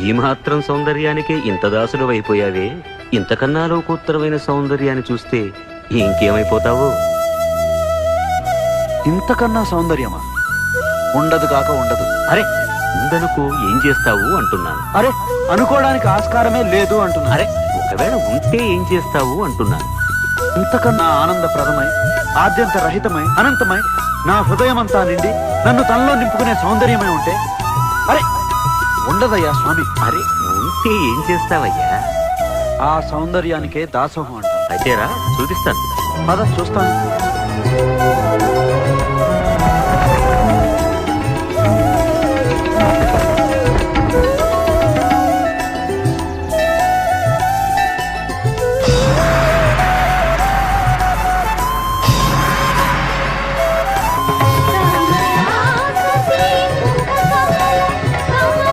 ఈ మాత్రం సౌందర్యానికే ఇంత దాసుడు అయిపోయావే. ఇంతకన్నా లోకోత్తరమైన సౌందర్యాన్ని చూస్తే ఇంకేమైపోతావు? ఇంతకన్నా సౌందర్యమా? ఉండదు కాక ఉండదు. అరే ఉందనుకో ఏం చేస్తావు అంటున్నాను. అరే అనుకోవడానికి ఆస్కారమే లేదు అంటున్నా. అరే ఒకవేళ ఉంటే ఏం చేస్తావు అంటున్నాను. ఇంతకన్నా ఆనందప్రదమై, ఆద్యంత రహితమై, అనంతమై, నా హృదయమంతా నిండి నన్ను తనలో నింపుకునే సౌందర్యమై ఉంటే అరే ఉండదయ్యా స్వామి. అరే ఉంటే ఏం చేస్తావయ్యా? ఆ సౌందర్యానికే దాసోహం అంట. అయితేరా చూపిస్తాను. పద చూస్తాను.